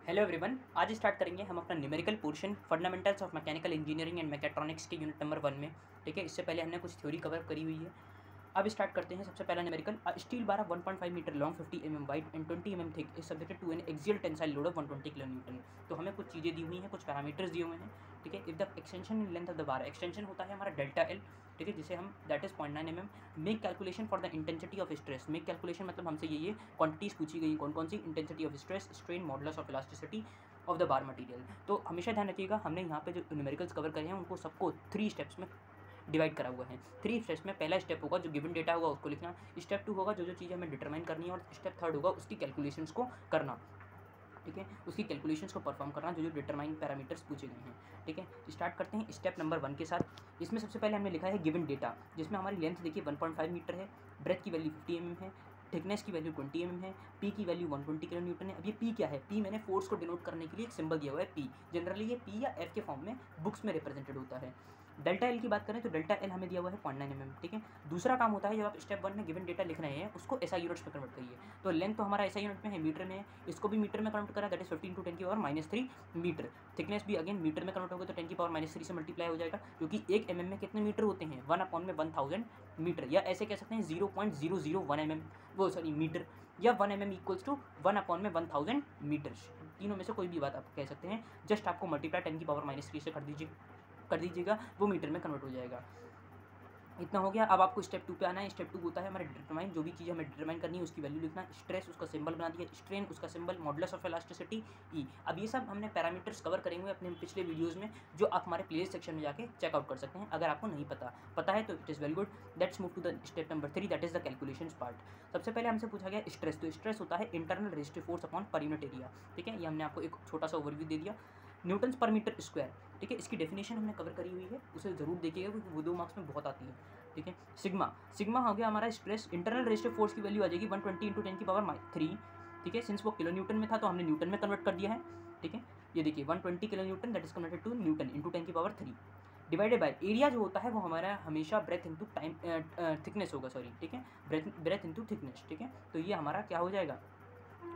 Hello everyone, आज start करेंगे हम अपना numerical portion fundamentals of mechanical engineering and mechatronics के यूनिट नंबर 1 में। ठीक है, इससे पहले हमने कुछ थ्योरी कवर करी हुई है। अब स्टार्ट करते हैं। सबसे पहला numerical, steel bar 1.5 metre long 50 mm wide and 20 mm thick is subjected to an axial tensile load of 120 kilo newton. तो हमें कुछ चीज़ें दी हुई हैं, कुछ पैरामीटर्स दिए हुए हैं। ठीक है, if the extension in length of the bar, extension होता है हमारा डेल्टा एल। ठीक है, जिसे हम that is 0.9 mm। Make calculation for the intensity of stress. Make calculation मतलब हमसे ये क्वांटिटीज पूछी गई, कौन कौन सी, intensity of stress, strain, modulus of elasticity of the bar material. तो हमेशा ध्यान रखिएगा, हमने यहाँ पे जो न्यूमेरिकल्स कवर करे हैं उनको सबको 3 स्टेप्स में डिवाइड करा हुआ है। 3 स्टेप्स में पहला स्टेप होगा जो गिवन डेटा होगा उसको लिखना, स्टेप 2 होगा जो जो चीज़ हमें डिटरमाइन करनी है, और स्टेप 3 होगा उसकी कैलकुलेशंस को करना। ठीक है, उसकी कैलकुलेशंस को परफॉर्म करना जो जो डिटरमाइन पैरामीटर्स पूछे गए हैं। ठीक है, स्टार्ट करते हैं स्टेप नंबर 1 के साथ। इसमें सबसे पहले हमने लिखा है गिवन डेटा, जिसमें हमारी लेंथ देखिए 1.5 मीटर है, ब्रेथ की वैल्यू 50 mm है, थिकनेस की वैल्यू 20 mm है, पी की वैल्यू 120 किलो न्यूटन है। अब ये पी क्या है? पी मैंने फोर्स को डिनोट करने के लिए एक सिंबल दिया हुआ है पी। जनरली ये पी या एफ के फॉर्म में बुक्स में रिप्रेजेंटेड होता है। डेल्टा एल की बात करें तो डेल्टा एल हमें दिया हुआ है 0.9 mm। ठीक है, दूसरा काम होता है जब आप स्टेप 1 में गिवन डेटा लिख रहे हैं उसको एसआई यूनिट्स में कन्वर्ट करिए। तो लेंथ तो हमारा एसआई यूनिट में है, मीटर में है, इसको भी मीटर में कन्वर्ट करा, दैट इज 15 × 10⁻³ मीटर। थिकनेस भी अगेन मीटर में कन्वर्ट होगा तो 10⁻³ से मल्टीप्लाई हो जाएगा, क्योंकि 1 mm में कितने मीटर होते हैं? 1/1000 मीटर, या ऐसे कह सकते हैं 0.001 mm, वो सॉरी मीटर, या 1 mm इक्वल्स टू 1/1000 मीटर्स। तीनों में से कोई भी बात आप कह सकते हैं। जस्ट आपको मल्टीप्लाई 10⁻³ से कर दीजिएगा, वो मीटर में कन्वर्ट हो जाएगा। इतना हो गया। अब आपको स्टेप 2 पे आना है। स्टेप 2 होता है हमारे डिटरमाइन, जो भी चीज़ हमें डिटरमाइन करनी है उसकी वैल्यू लिखना। स्ट्रेस उसका सिंबल बना दिया, स्ट्रेन उसका सिंबल, मॉडुलस ऑफ इलास्टिसिटी ई। अब ये सब हमने पैरामीटर्स कवर करेंगे हुए अपने पिछले वीडियोस में, जो आप हमारे प्लेलिस्ट सेक्शन में जाके चेकआउट कर सकते हैं। अगर आपको नहीं पता है तो it is very good. Let's move to the step number 3, that is the calculations part. सबसे पहले हमसे पूछा गया स्ट्रेस। तो स्ट्रेस होता है internal resistive force upon per unit area. ठीक है, ये हमने आपको एक छोटा सा ओवरव्यू दे दिया। न्यूटन्स पर मीटर स्क्वायर, ठीक है, इसकी डेफिनेशन हमने कवर करी हुई है, उसे ज़रूर देखिएगा क्योंकि वो 2 मार्क्स में बहुत आती है। ठीक है, सिग्मा हो गया हमारा स्ट्रेस, इंटरनल रेजिस्टिव फोर्स की वैल्यू आ जाएगी 120 × 10⁻³ ठीक है, सिंस वो किलो न्यूटन में था तो हमने न्यूटन में कन्वर्ट कर दिया है। ठीक है, ये देखिए 120 kilo newton that is converted to newton into 10⁻³ divided by area जो होता है वो हमारा हमेशा ब्रेथ इंटू टाइम थिकनेस होगा, सॉरी। ठीक है, ब्रेथ इंटू थिकनेस। ठीक है, तो ये हमारा क्या हो जाएगा,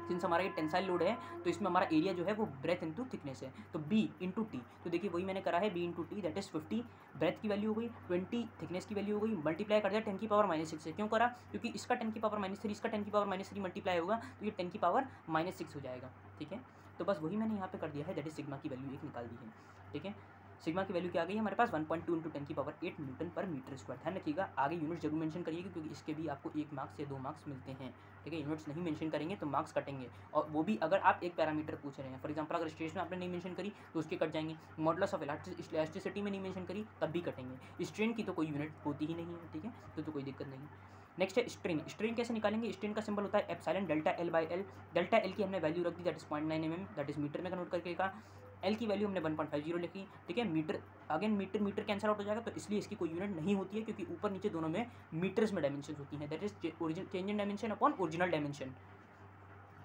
सिंस हमारा ये टेंसाइल लोड है तो इसमें हमारा एरिया जो है वो ब्रेथ इंटू थिकनेस है, तो बी इंटू टी। तो देखिए वही मैंने करा है, B into T that is 50, breadth की वैल्यू हो गई 20, थिकनेस की वैल्यू हो गई, मल्टीप्लाई कर दिया 10⁻⁻6 से। क्यों करा? क्योंकि इसका 10⁻³ इसका 10⁻³ मल्टीप्लाई होगा तो ये 10⁻6 हो जाएगा। ठीक है, तो बस वही मैंने यहाँ पे कर दिया है, दैट इज सिग्मा की वैल्यू एक निकाल दी है। ठीक है, सिग्मा की वैल्यू क्या आ गई हमारे पास 1.2 × 10⁸ न्यूटन पर मीटर स्क्वायर। ध्यान रखिएगा, आगे यूनिट्स जरूर मेंशन करिएगा क्योंकि इसके भी आपको 1 मार्क्स या 2 मार्क्स मिलते हैं। ठीक है, यूनिट्स नहीं मेंशन करेंगे तो मार्क्स कटेंगे, और वो भी अगर आप एक पैरामीटर पूछ रहे हैं। फॉर एग्जांपल अगर स्ट्रेस में आपने नहीं मेंशन करी तो उसके कट जाएंगे, मॉडुलस ऑफ इलास्टिसिटी में नहीं मेंशन करी तब भी कटेंगे। स्ट्रेन की तो कोई यूनिट होती ही नहीं है। ठीक है, तो कोई दिक्कत नहीं। नेक्स्ट है स्ट्रेन। स्ट्रेन कैसे निकालेंगे? स्ट्रेन का सिंबल होता है epsilon delta L by L. Delta L की हमने वैल्यू रख दी that is 0.9 mm, that is metre में कन्वर्ट करके का। एल की वैल्यू हमने 1.50 लिखी। ठीक है, metre again metre cancel out हो जाएगा, तो इसलिए इसकी कोई यूनिट नहीं होती है क्योंकि ऊपर नीचे दोनों में मीटर्स में डायमेंशन होती हैं, that is change in dimension upon original dimension.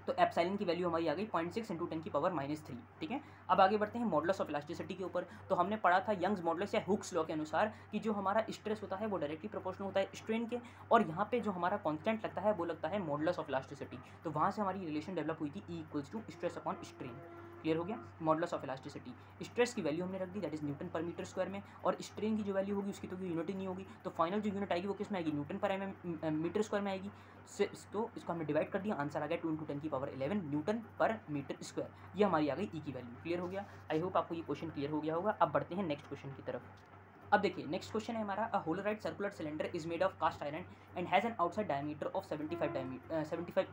तो एप्सिलॉन की वैल्यू हमारी आ गई 0.6 × 10⁻³ ठीक है, अब आगे बढ़ते हैं मॉडुलस ऑफ इलास्टिसिटी के ऊपर। तो हमने पढ़ा था यंग्स मॉडुलस या हुक्स लॉ के अनुसार कि जो हमारा स्ट्रेस होता है वो डायरेक्टली प्रोपोर्शनल होता है स्ट्रेन के, और यहाँ पे जो हमारा कांस्टेंट लगता है वो लगता है मॉडुलस ऑफ इलास्टिसिटी। तो वहाँ से हमारी रिलेशन डेवलप हुई थी E = stress upon strain. Clear हो गया? मॉडुलस ऑफ इलास्टिसिटी, स्ट्रेस की वैल्यू हमने रख दी दैट इज न्यूटन पर मीटर स्क्वायर में, और स्ट्रेन की जो वैल्यू होगी उसकी तो कोई यूनिट ही नहीं होगी, तो फाइनल जो यूनिट आएगी वो किस में आएगी? न्यूटन पर मीटर स्क्वायर में आएगी। तो इसको हमने डिवाइड कर दिया, आंसर आ गया 2 × 10⁻11 न्यूटन पर मीटर स्क्वायर। ये हमारी आ गई ई की वैल्यू। क्लियर हो गया? आई होप आपको ये क्वेश्चन क्लियर हो गया होगा। अब बढ़ते हैं नेक्स्ट क्वेश्चन की तरफ। अब देखिए नेक्स्ट क्वेश्चन है हमारा, a hollow right circular cylinder is made of cast iron and has an outside diameter of 75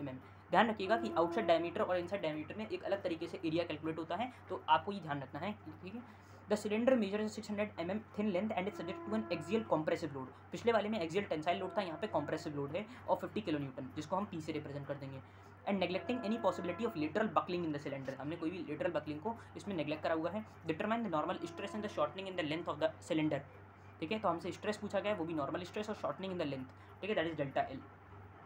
mm। ध्यान रखिएगा कि आउटसाइड डायमीटर और इनसाइड डायमीटर में एक अलग तरीके से एरिया कैलकुलेट होता है, तो आपको ये ध्यान रखना है। ठीक है, the cylinder measure 600 mm thin length and is subject to an axial compressive load. पिछले वाले में एक्सियल टेंसाइल लोड था, यहाँ पे कॉम्प्रेसिव लोड है और 50 किलो न्यूटन, जिसको हम P से रिप्रेजेंट कर देंगे। And neglecting any possibility of lateral buckling in the cylinder, हमने कोई भी लेटरल बकलिंग को इसमें नेग्लेक्ट करा हुआ है। Determine the normal stress and the shortening in the length of the cylinder. ठीक है, तो हमसे स्ट्रेस पूछा गया है, वो भी नॉर्मल स्ट्रेस और शॉर्टनिंग इन द लेंथ। ठीक है, that is delta L.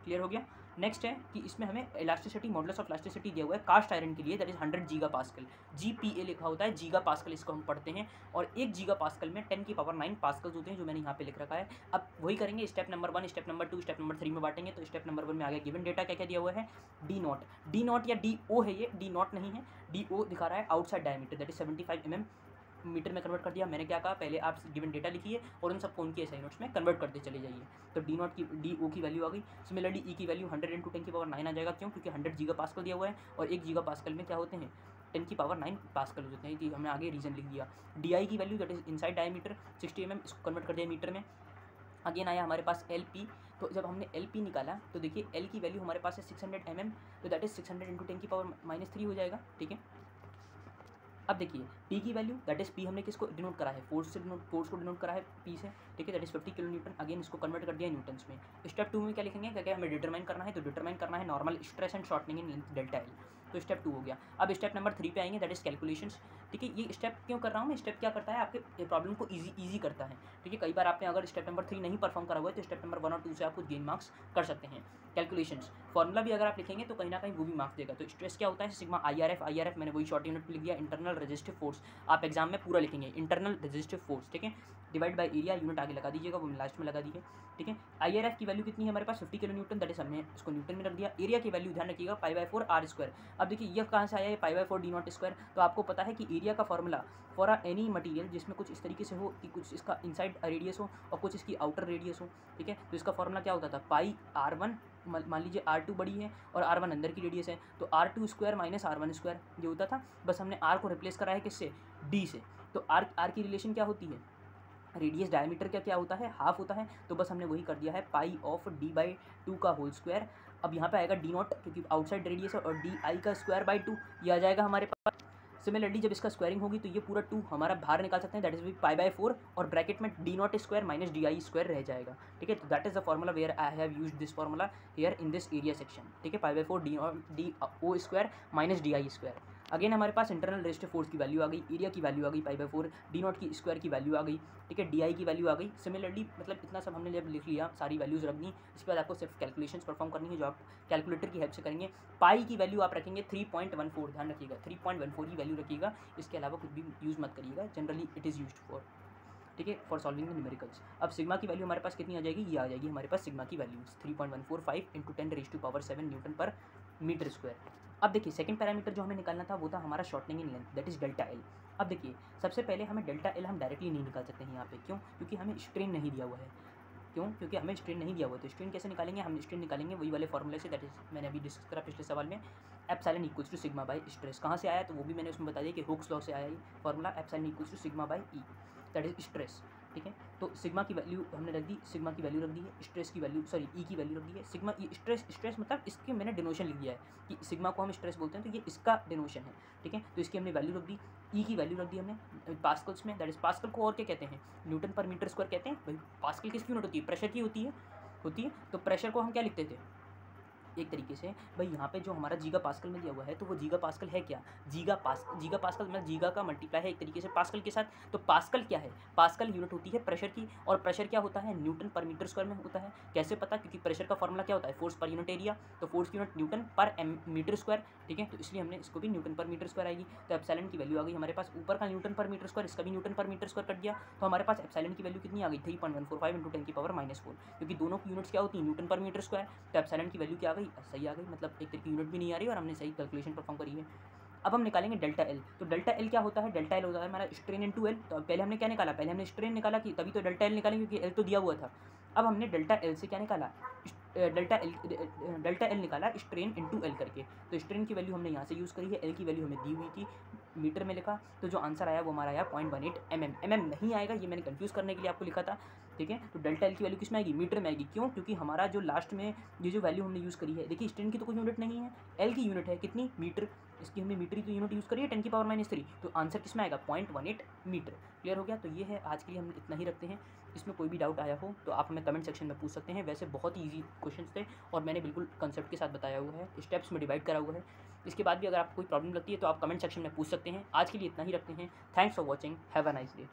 Clear हो गया? नेक्स्ट है कि इसमें हमें इलास्टिसिटी, मॉडुलस ऑफ इलास्टिसिटी दिया हुआ है कास्ट आयरन के लिए, that is 100 giga pascal. GPa लिखा होता है, गीगा पास्कल इसको हम पढ़ते हैं, और 1 गीगा पास्कल में 10⁹ पास्कल्स होते हैं, जो मैंने यहाँ पे लिख रखा है। अब वही करेंगे, step number 1, step number 2, step number 3 में बांटेंगे। तो स्टेप नंबर 1 में आगे गिवन डेटा क्या क्या दिया हुआ है, D नॉट या DO है, ये D नॉट नहीं है, DO दिखा रहा है outside diameter, that is 75 mm, metre में कन्वर्ट कर दिया। मैंने क्या कहा, पहले आप गिवन डेटा लिखिए और उन सबको उनके SI नोट्स में कन्वर्ट करते चले जाइए। तो DO की वैल्यू आ गई। सिमिलरली E की वैल्यू 100 × 10⁹ आ जाएगा, क्यों, क्योंकि 100 गीगा पास्कल दिया हुआ है और 1 गीगा पास्कल में क्या होते हैं, 10⁹ पास्कल हो जाते हैं। कि हमने आगे रीजन लिख दिया। DI की value that is inside diameter 60 mm, इसको कन्वर्ट कर दिया मीटर में। अगेन आया हमारे पास LP, तो जब हमने LP निकाला तो देखिए L की वैल्यू हमारे पास है 600 mm, तो दैट इज 600 × 10⁻³ हो जाएगा, ठीक है। अब देखिए P की वैल्यू, दैट इज P हमने किसको डिनोट करा है, फोर्स को डिनोट करा है P से, ठीक है, दैट इज 50 kN। अगेन इसको कन्वर्ट कर दिया न्यूटन्स में। स्टेप 2 में क्या लिखेंगे, क्या क्या हमें डिटरमाइन करना है, तो डिटरमाइन करना है normal stress and shortening in length delta L। तो स्टेप 2 हो गया। अब स्टेप नंबर 3 पे आएंगे, दैट इज कैलकुलेशंस, ठीक है। ये स्टेप क्यों कर रहा हूँ मैं, स्टेप क्या करता है, आपके प्रॉब्लम को ईजी करता है, ठीक है। कई बार आपने अगर स्टेप नंबर 3 नहीं परफॉर्म करा हुआ है तो स्टेप नंबर 1 और 2 से आप कुछ गेन मार्क्स कर सकते हैं। कैलकुलेशंस फॉर्मूला भी अगर आप लिखेंगे तो कहीं ना कहीं वो भी मार्क्स देगा। तो स्ट्रेस क्या होता है, सिग्मा IRF मैंने वही शॉर्ट यूनिट लिख दिया, इंटरनल रेजिस्टिव फोर्स। आप एग्जाम में पूरा लिखेंगे, इंटरनल रेजिस्टिव फोर्स, ठीक है, डिवाइड बाय एरिया, यूनिट आगे लगा दीजिएगा, वो लास्ट में लगा दीजिए, ठीक है। IRF की वैल्यू कितनी है हमारे पास, 50 kN, दैट इज हमने इसको न्यूटन में रख दिया। एरिया की वैल्यू ध्यान रखिएगा π/4 r²। अब देखिए यह कहाँ से आया है, π/4 d0²। तो आपको पता है कि एरिया का फॉर्मूला फॉर एनी मटीरियल जिसमें कुछ इस तरीके से हो कि कुछ इसका इनसाइड रेडियस हो और कुछ इसकी आउटर रेडियस हो, ठीक है। तो इसका फॉर्मूला क्या होता था, πr1, मान लीजिए R2 बड़ी है और R1 अंदर की रेडियस है, तो R2² - R1² ये होता था। बस हमने R को रिप्लेस करा है किससे, D से। तो R की रिलेशन क्या होती है, रेडियस डायमीटर का क्या होता है, हाफ होता है। तो बस हमने वही कर दिया है π/d/2 का होल स्क्वायर। अब यहाँ पे आएगा D0 क्योंकि आउटसाइड रेडियस है, और DI का स्क्वायर/2 ये आ जाएगा हमारे पास। सिमिलरली जब इसका स्क्वायरिंग होगी तो ये पूरा 2 हमारा बाहर निकाल सकते हैं, दैट इज π/4, और ब्रैकेट में D0² - DI² रह जाएगा, ठीक है। तो that is the formula where I have used this formula here in this area section, ठीक है। π/4 DO² - DI²। अगेन हमारे पास इंटरनल रेजिस्टिव फोर्स की वैल्यू आ गई, एरिया की वैल्यू आ गई π/4, D0 की स्क्वायर की वैल्यू आ गई, ठीक है, DI की वैल्यू आ गई। सिमिलरली मतलब इतना सब हमने जब लिख लिया, सारी वैल्यूज़ रख दी, इसके बाद आपको सिर्फ कैलकुलेशंस परफॉर्म करनी है जो आप कैलकुलेटर की हेल्प से करेंगे। पाई की वैल्यू आप रखेंगे 3.14, ध्यान रखिएगा 3.14 की वैल्यू रखिएगा, इसके अलावा कुछ भी यूज़ मत करिएगा, generally it is used for, ठीक है, फॉर सॉल्विंग द न्यूमेरिकल्स। अब सिग्मा की वैल्यू हमारे पास कितनी आ जाएगी, ये आ जाएगी हमारे पास सिग्मा की वैल्यू 3.145 × 10⁻⁷ Nm/m²। अब देखिए सेकंड पैरामीटर जो हमें निकालना था वो था हमारा shortening in length, that is delta L। अब देखिए सबसे पहले हमें डेल्टा L हम डायरेक्टली नहीं निकाल सकते हैं यहाँ पे, क्यों, क्योंकि हमें स्ट्रेन नहीं दिया हुआ है। क्यों, क्योंकि हमें स्ट्रेन नहीं दिया हुआ है। तो स्ट्रेन कैसे निकालेंगे, हम स्ट्रेन निकालेंगे वही वाले फॉर्मूले से, दैट इज मैंने अभी डिस्कस करा पिछले सवाल में, epsilon equals to sigma by stress. कहाँ से आया, तो वो भी मैंने उसमें बता दिया कि हुक्स लॉ से आया ये formula, epsilon equals to sigma by E, that is stress, ठीक है। तो सिग्मा की वैल्यू हमने रख दी, सिग्मा की वैल्यू रख दी है, स्ट्रेस की वैल्यू ई की वैल्यू रख दी है। सिग्मा ई स्ट्रेस मतलब इसके मैंने डिनोशन लिख दिया है कि सिग्मा को हम स्ट्रेस बोलते हैं, तो ये इसका डिनोशन है, ठीक है। तो इसकी हमने वैल्यू रख दी, ई की वैल्यू रख दी हमने पास्कल्स में, दैट इज पास्कल को और क्या कहते हैं, Nm/m² कहते हैं। भाई पास्कल किसकी यूनिट होती है, प्रेशर की होती है। तो प्रेशर को हम क्या लिखते थे, एक तरीके से भाई यहाँ पे जो हमारा गीगा पास्कल में दिया हुआ है तो वो गीगा पास्कल है क्या, गीगा पास्कल मतलब गीगा का मल्टीप्लाई है एक तरीके से पास्कल के साथ। तो पास्कल क्या है, पास्कल यूनिट होती है प्रेशर की, और प्रेशर क्या होता है, Nm/m² में होता है। कैसे पता, क्योंकि प्रेशर का फॉर्मूला क्या होता है, फोर्स पर यूनिट एरिया, तो फोर्स की यूनिट Nm/m², ठीक है। तो इसलिए हमने इसको भी Nm/m² आएगी। तो एप्सिलॉन की वैल्यू आ गई हमारे पास, ऊपर का Nm/m², इसका भी Nm/m² कट गया, तो हमारे पास एप्सिलॉन की वैल्यू कितनी आ गई, 3.145 × 10⁻⁻⁴, क्योंकि दोनों की यूनिट्स क्या होती है Nm/m²। तो एप्सिलॉन की वैल्यू क्या आ गई, सही आ गई, मतलब एक तरह की यूनिट भी नहीं आ रही और हमने सही कैलकुलेशन परफॉर्म करी है। अब हम निकालेंगे डेल्टा L। तो डेल्टा L क्या होता है, डेल्टा L होता है हमारा स्ट्रेन इनटू L। तो पहले हमने क्या निकाला, पहले हमने स्ट्रेन निकाला कि तभी तो डेल्टा L निकालेंगे क्योंकि L तो दिया हुआ था। अब हमने डेल्टा L से क्या निकाला, डेल्टा L निकाला स्ट्रेन इनटू L करके। तो स्ट्रेन की वैल्यू हमने यहाँ से यूज़ करी है, L की वैल्यू हमें दी हुई थी, मीटर में लिखा, तो जो आंसर आया वो हमारा आया 0.18 mm नहीं आएगा, ये मैंने कंफ्यूज करने के लिए आपको लिखा था, ठीक है। तो डेल्टा L की वैल्यू किस में आएगी, मीटर में आएगी। क्यों, क्योंकि हमारा जो लास्ट में ये जो वैल्यू हमने यूज़ करी है, देखिए स्ट्रेन की तो कोई यूनिट नहीं है, L की यूनिट है कितनी, मीटर, इसकी हमने मीटर की यूनिट यूज़ करी है 10⁻⁻3, तो आंसर किस में आएगा 0.18 मीटर। क्लियर हो गया। तो ये है आज के लिए, हम इतना ही रखते हैं। इसमें कोई भी डाउट आया हो तो आप हमें कमेंट सेक्शन में पूछ सकते हैं। वैसे बहुत ही ईजी क्वेश्चंस थे और मैंने बिल्कुल कंसेप्ट के साथ बताया हुआ है, स्टेप्स में डिवाइड करा हुआ है। इसके बाद भी अगर आपको कोई प्रॉब्लम लगती है तो आप कमेंट सेक्शन में पूछ सकते हैं। आज के लिए इतना ही रखते हैं। Thanks for watching, have a nice day.